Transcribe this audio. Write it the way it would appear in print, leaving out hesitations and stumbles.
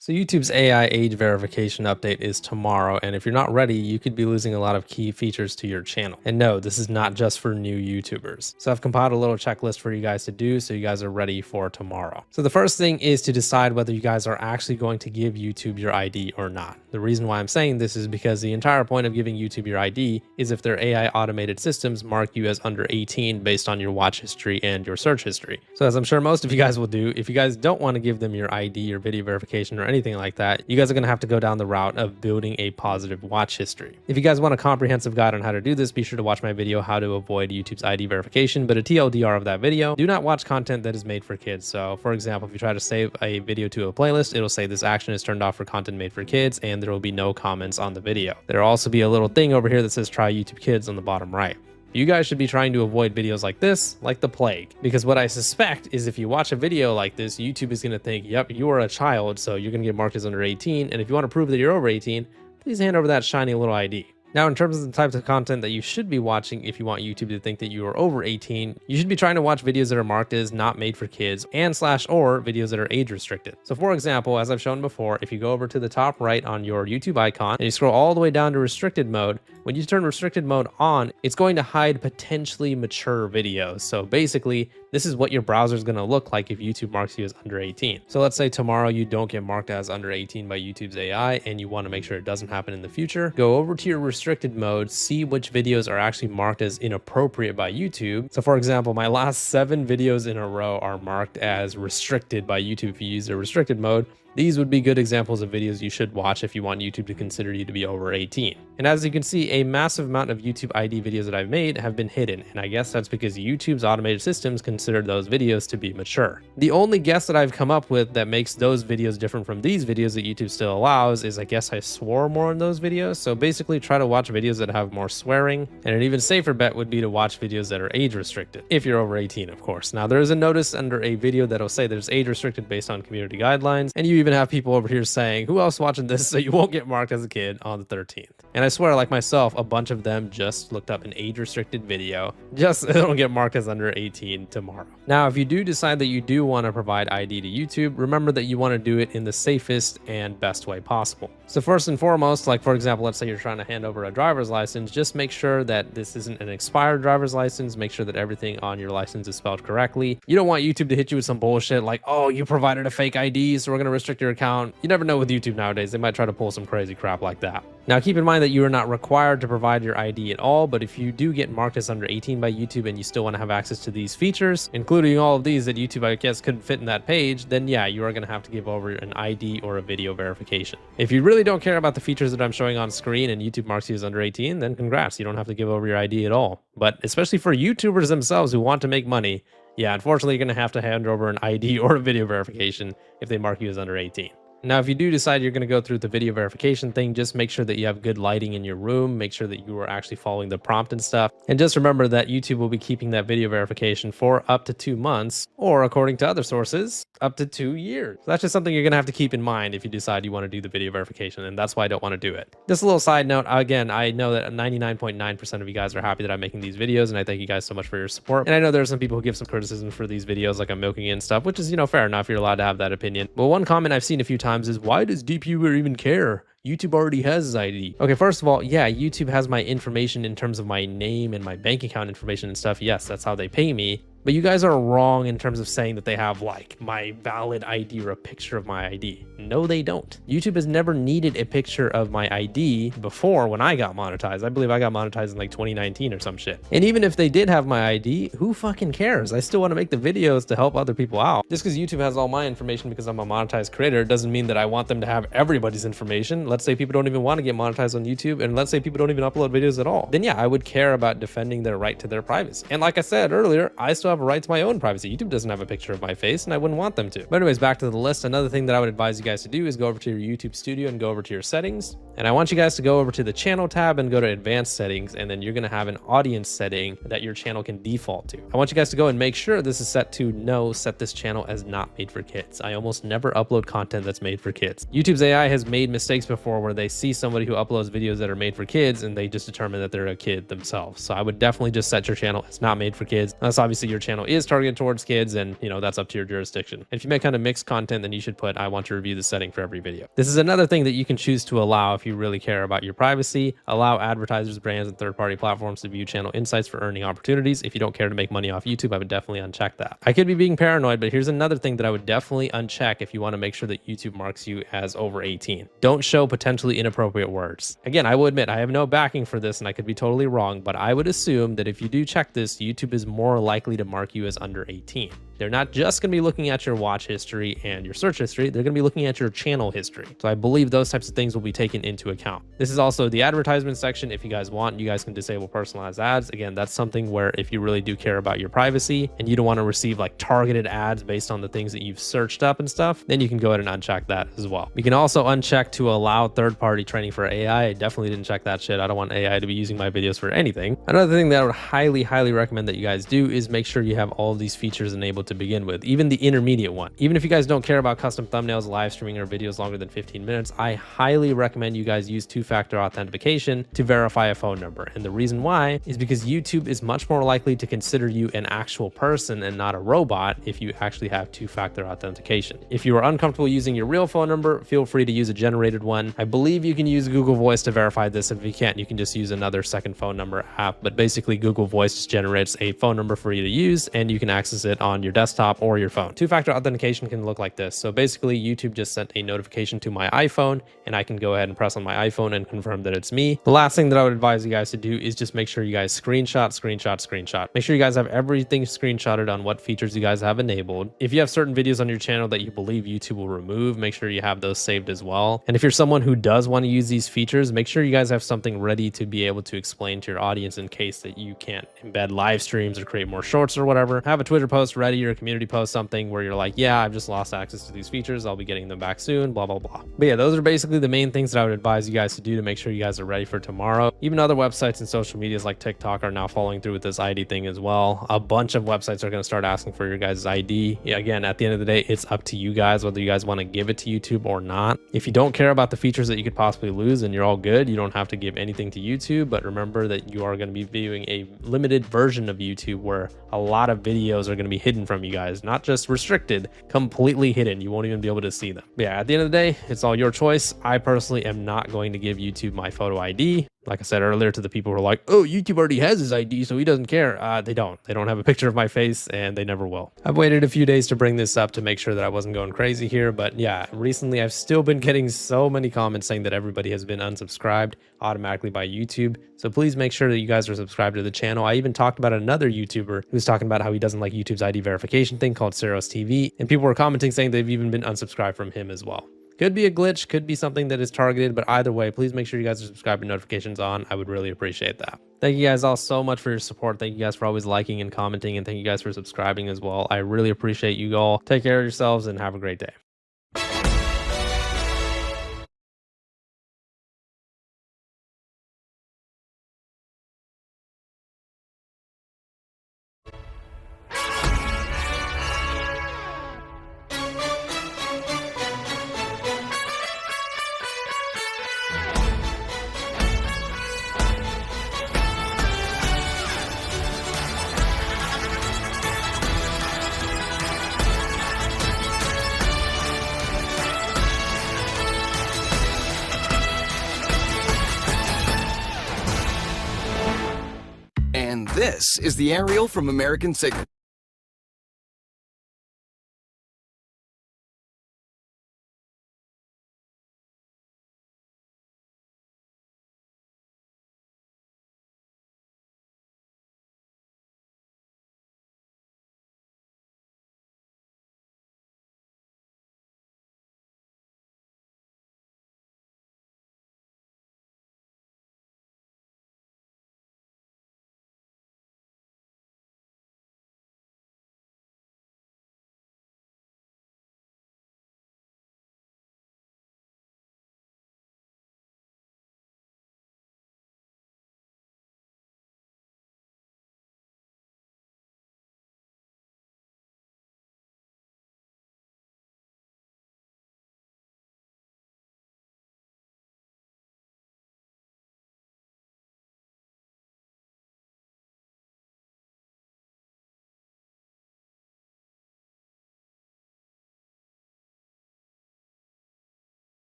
So YouTube's AI age verification update is tomorrow, and if you're not ready, you could be losing a lot of key features to your channel. And no, this is not just for new YouTubers. So I've compiled a little checklist for you guys to do so you guys are ready for tomorrow. So the first thing is to decide whether you guys are actually going to give YouTube your ID or not. The reason why I'm saying this is because the entire point of giving YouTube your ID is if their AI automated systems mark you as under 18 based on your watch history and your search history. So as I'm sure most of you guys will do, if you guys don't want to give them your ID or video verification or anything like that, you guys are going to have to go down the route of building a positive watch history. If you guys want a comprehensive guide on how to do this, be sure to watch my video, How to Avoid YouTube's ID Verification. But a TLDR of that video, do not watch content that is made for kids. So for example, if you try to save a video to a playlist, it'll say this action is turned off for content made for kids, and there will be no comments on the video. There'll also be a little thing over here that says try YouTube Kids on the bottom right. You guys should be trying to avoid videos like this, like the plague. Because what I suspect is if you watch a video like this, YouTube is going to think, yep, you are a child, so you're going to get marked as under 18. And if you want to prove that you're over 18, please hand over that shiny little ID. Now, in terms of the types of content that you should be watching if you want YouTube to think that you are over 18, you should be trying to watch videos that are marked as not made for kids and /or videos that are age restricted. So for example, as I've shown before, if you go over to the top right on your YouTube icon and you scroll all the way down to restricted mode, when you turn restricted mode on, it's going to hide potentially mature videos. So basically, this is what your browser is going to look like if YouTube marks you as under 18. So let's say tomorrow you don't get marked as under 18 by YouTube's AI and you want to make sure it doesn't happen in the future. Go over to your restricted mode, see which videos are actually marked as inappropriate by YouTube. So for example, my last 7 videos in a row are marked as restricted by YouTube if you use the restricted mode. These would be good examples of videos you should watch if you want YouTube to consider you to be over 18. And as you can see, a massive amount of YouTube ID videos that I've made have been hidden, and I guess that's because YouTube's automated systems consider those videos to be mature. The only guess that I've come up with that makes those videos different from these videos that YouTube still allows is I guess I swore more in those videos. So basically try to watch videos that have more swearing, and an even safer bet would be to watch videos that are age restricted, if you're over 18 of course. Now there is a notice under a video that'll say there's age restricted based on community guidelines, and you even have people over here saying, who else watching this so you won't get marked as a kid on the 13th. And I swear, like myself, a bunch of them just looked up an age restricted video just so they don't get marked as under 18 tomorrow. Now, if you do decide that you do want to provide ID to YouTube, remember that you want to do it in the safest and best way possible. So first and foremost, like for example, let's say you're trying to hand over a driver's license, just make sure that this isn't an expired driver's license. Make sure that everything on your license is spelled correctly. You don't want YouTube to hit you with some bullshit like, oh, you provided a fake ID, so we're going to restrict your account. You never know with YouTube nowadays. They might try to pull some crazy crap like that. Now, keep in mind that you are not required to provide your ID at all, but if you do get marked as under 18 by YouTube and you still want to have access to these features, including all of these that YouTube, I guess, couldn't fit in that page, then yeah, you are going to have to give over an ID or a video verification. If you really don't care about the features that I'm showing on screen and YouTube marks you as under 18, then congrats, you don't have to give over your ID at all. But especially for YouTubers themselves who want to make money, yeah, unfortunately, you're going to have to hand over an ID or a video verification if they mark you as under 18. Now, if you do decide you're going to go through the video verification thing, just make sure that you have good lighting in your room. Make sure that you are actually following the prompt and stuff. And just remember that YouTube will be keeping that video verification for up to 2 months, or according to other sources, up to 2 years. So that's just something you're going to have to keep in mind if you decide you want to do the video verification, and that's why I don't want to do it. Just a little side note, again, I know that 99.9% of you guys are happy that I'm making these videos, and I thank you guys so much for your support. And I know there are some people who give some criticism for these videos, like I'm milking it and stuff, which is, fair enough. You're allowed to have that opinion. But one comment I've seen a few times is, why does DeepUber even care? YouTube already has his ID. Okay, first of all, yeah, YouTube has my information in terms of my name and my bank account information and stuff. Yes, that's how they pay me. But you guys are wrong in terms of saying that they have like my valid ID or a picture of my ID. No, they don't. YouTube has never needed a picture of my ID before when I got monetized. I believe I got monetized in like 2019 or some shit. And even if they did have my ID, who fucking cares? I still want to make the videos to help other people out. Just because YouTube has all my information because I'm a monetized creator doesn't mean that I want them to have everybody's information. Let's say people don't even want to get monetized on YouTube, and let's say people don't even upload videos at all. Then yeah, I would care about defending their right to their privacy. And like I said earlier, I still have a right to my own privacy. YouTube doesn't have a picture of my face, and I wouldn't want them to. But anyways, back to the list. Another thing that I would advise you guys to do is go over to your YouTube studio and go over to your settings. And I want you guys to go over to the channel tab and go to advanced settings, and then you're going to have an audience setting that your channel can default to. I want you guys to go and make sure this is set to no, set this channel as not made for kids. I almost never upload content that's made for kids. YouTube's AI has made mistakes before where they see somebody who uploads videos that are made for kids and they just determine that they're a kid themselves. So I would definitely just set your channel as not made for kids. Unless obviously your channel is targeted towards kids, and that's up to your jurisdiction. And if you make kind of mixed content, then you should put I want to review the setting for every video. This is another thing that you can choose to allow if you really care about your privacy. Allow advertisers, brands, and third-party platforms to view channel insights for earning opportunities. If you don't care to make money off YouTube, I would definitely uncheck that. I could be being paranoid, but here's another thing that I would definitely uncheck if you want to make sure that YouTube marks you as over 18. Don't show potentially inappropriate words. Again, I will admit I have no backing for this and I could be totally wrong, but I would assume that if you do check this, YouTube is more likely to mark you as under 18. They're not just going to be looking at your watch history and your search history, they're going to be looking at your channel history. So I believe those types of things will be taken into account. This is also the advertisement section. If you guys want, you guys can disable personalized ads. Again, that's something where if you really do care about your privacy and you don't want to receive like targeted ads based on the things that you've searched up and stuff, then you can go ahead and uncheck that as well. You can also uncheck to allow third-party training for AI. I definitely didn't check that shit. I don't want AI to be using my videos for anything. Another thing that I would highly recommend that you guys do is make sure you have all of these features enabled to begin with, even the intermediate one. Even if you guys don't care about custom thumbnails, live streaming, or videos longer than 15 minutes, I highly recommend you guys use two-factor authentication to verify a phone number. And the reason why is because YouTube is much more likely to consider you an actual person and not a robot if you actually have two-factor authentication. If you are uncomfortable using your real phone number, feel free to use a generated one. I believe you can use Google Voice to verify this. If you can't, you can just use another second phone number app. But basically, Google Voice just generates a phone number for you to use, and you can access it on your desktop or your phone. Two-factor authentication can look like this. So basically, YouTube just sent a notification to my iPhone, and I can go ahead and press on my iPhone and confirm that it's me. The last thing that I would advise you guys to do is just make sure you guys screenshot. Make sure you guys have everything screenshotted on what features you guys have enabled. If you have certain videos on your channel that you believe YouTube will remove, make sure you have those saved as well. And if you're someone who does want to use these features, make sure you guys have something ready to be able to explain to your audience in case that you can't embed live streams or create more shorts or whatever. Have a Twitter post ready or a community post, something where you're like, yeah, I've just lost access to these features. I'll be getting them back soon, blah, blah, blah. But yeah, those are basically the main things that I would advise you guys to do to make sure you guys are ready for tomorrow. Even other websites and social medias like TikTok are now following through with this ID thing as well. A bunch of websites are going to start asking for your guys' ID. Yeah, again, at the end of the day, it's up to you guys whether you guys want to give it to YouTube or not. If you don't care about the features that you could possibly lose, then you're all good. You don't have to give anything to YouTube, but remember that you are going to be viewing a limited version of YouTube where a lot of videos are going to be hidden from you guys, not just restricted, completely hidden. You won't even be able to see them. But yeah, at the end of the day, it's all your choice. I personally am not going to give YouTube my photo ID. Like I said earlier to the people who are like, oh, YouTube already has his ID, so he doesn't care. They don't. They don't have a picture of my face, and they never will. I've waited a few days to bring this up to make sure that I wasn't going crazy here. But yeah, recently I've still been getting so many comments saying that everybody has been unsubscribed automatically by YouTube. So please make sure that you guys are subscribed to the channel. I even talked about another YouTuber who's talking about how he doesn't like YouTube's ID verification thing called Saros TV. And people were commenting saying they've even been unsubscribed from him as well. Could be a glitch, could be something that is targeted, but either way, please make sure you guys are subscribed and notifications on. I would really appreciate that. Thank you guys all so much for your support. Thank you guys for always liking and commenting, and thank you guys for subscribing as well. I really appreciate you all. Take care of yourselves and have a great day. And this is the Ariel from American Signature.